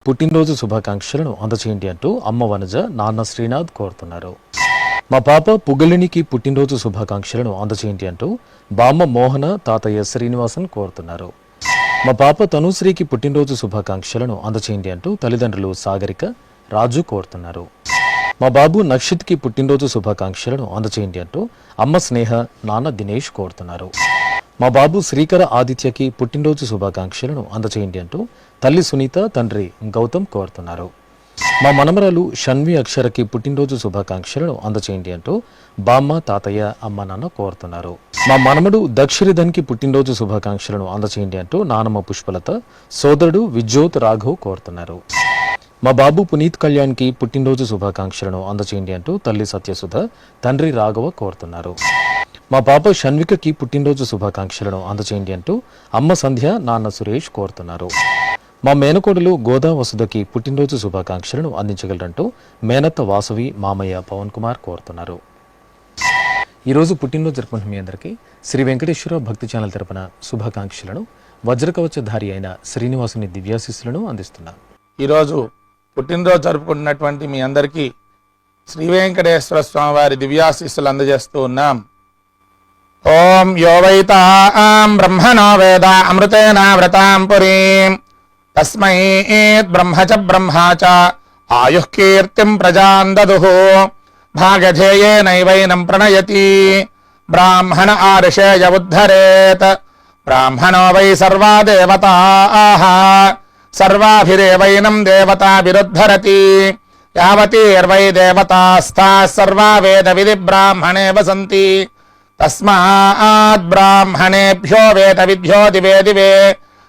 పుట్టినరోజు శుభాకాంక్షలను అందచేయండి అంటూ అమ్మ వనజ నాన్న శ్రీనాథ్ కోరుతున్నారు. మా పాప పుగలినికి పుట్టినరోజు శుభాకాంక్షలను అందచేయండి అంటూ బామ్మ మోహన తాతయ్య శ్రీనివాసన్ కోరుతున్నారు. మా పాప తనుశ్రీకి పుట్టినరోజు శుభాకాంక్షలను అందచేయండి అంటూ తల్లిదండ్రులు సాగరిక రాజు కోరుతున్నారు. మా బాబు నక్షిత్కి పుట్టినరోజు శుభాకాంక్షలను అందచేయండి అంటూ అమ్మ స్నేహ నాన్న దినేష్ కోరుతున్నారు. మా బాబు శ్రీకర ఆదిత్యకి పుట్టినరోజు శుభాకాంక్షలను అందచేయండి అంటూ తల్లి సునీత తండ్రి గౌతమ్ కోరుతున్నారు. మా మనమరాలు షన్వి అక్షరకి పుట్టినరోజు శుభాకాంక్షలను అందచేయండి అంటూ బామ్మ తాతయ్య అమ్మ నాన్న కోరుతున్నారు. మా మనమడు దక్షిరిధన్కి పుట్టినరోజు శుభాకాంక్షలను అందచేయండి అంటూ నానమ్మ పుష్పలత సోదరుడు విజ్యోత్ రాఘవ్ కోరుతున్నారు. మా బాబు పునీత్ కళ్యాణ్కి పుట్టినరోజు శుభాకాంక్షలను అందచేయండి అంటూ తల్లి సత్యసుధ తండ్రి రాఘవ కోరుతున్నారు. మా పాప షన్వికకి పుట్టినరోజు శుభాకాంక్షలను అందచేయండి అంటూ అమ్మ సంధ్య నాన్న సురేష్ కోరుతున్నారు. మా మేనకోడలు గోదా వసుధకి పుట్టినరోజు శుభాకాంక్షలను అందించగలరంటూ మేనత్త వాసవి మామయ్య పవన్ కుమార్ కోరుతున్నారు. ఈరోజు పుట్టినరోజు జరుపుకుంటున్న మీ అందరికీ శ్రీ వెంకటేశ్వర భక్తి ఛానల్ తరపున శుభాకాంక్షలను వజ్రకవచధారి అయిన శ్రీనివాసుని దివ్యాశీస్సులను అందిస్తున్నాం. ఈరోజు పుట్టినరోజు జరుపుకుంటున్నటువంటి మీ అందరికీ శ్రీ వెంకటేశ్వర స్వామి వారి దివ్యాశీస్సులు అందజేస్తూ ఉన్నాం. ఓం యో వైతాం బ్రహ్మణో వేద అమృతేన వ్రతాం పురీం తస్మై బ్రహ్మ చ బ్రహ్మా చ ఆయుః కీర్తిం ప్రజాం దదుః భాగధేయేనైవైనం ప్రణయతి బ్రాహ్మణ ఆర్షేయ ఉద్ధరేత్ బ్రాహ్మణో వై సర్వా దేవతాః సర్వాభిరేవైనం దేవతాభిరుద్ధరతి యావతీర్వై దేవతాస్థాః సర్వా వేద విధి బ్రాహ్మణే వసంతి తస్మాద్ బ్రాహ్మణేభ్యో వేద విద్యో దివే దివే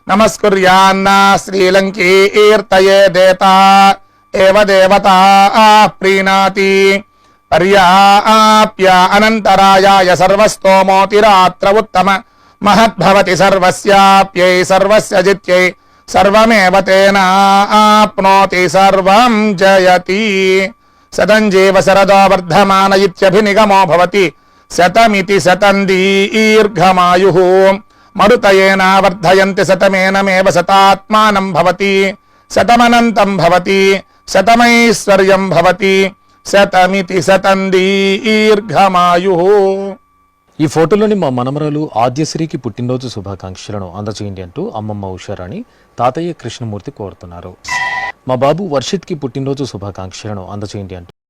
నమస్కుర్యాన్నా శ్రీలంకీర్తయే దేతా ఏవ దేవతా ప్రీణాతి పర్యాప్య అనంతరాయాయ సర్వస్తోమోతిరాత్ర ఉత్తమ మహద్భవతి సర్వస్యాప్యై సర్వస్య జిత్యై సర్వమేవ తేనాప్నోతి సర్వం జయతి శతం జీవ శరదో వర్ధమాన ఇత్యభినిగమో భవతి శతమితి శతం దీర్ఘమాయుః మరుతయేన వర్ధయంతి శతమేనమేవ శతాత్మానం భవతి శతమనంతం భవతి శతమైశ్వర్యం భవతి శతమితి శతం దీర్ఘమాయుః. ఈ ఫోటోలోని మా మనమరాలు ఆద్యశ్రీకి పుట్టినరోజు శుభాకాంక్షలను అందచేయండి అంటూ అమ్మమ్మ ఉషారాణి తాతయ్య కృష్ణమూర్తి కోరుతున్నారు. మా బాబు వర్షిత్కి పుట్టినరోజు శుభాకాంక్షలను అందచేయండి అంటూ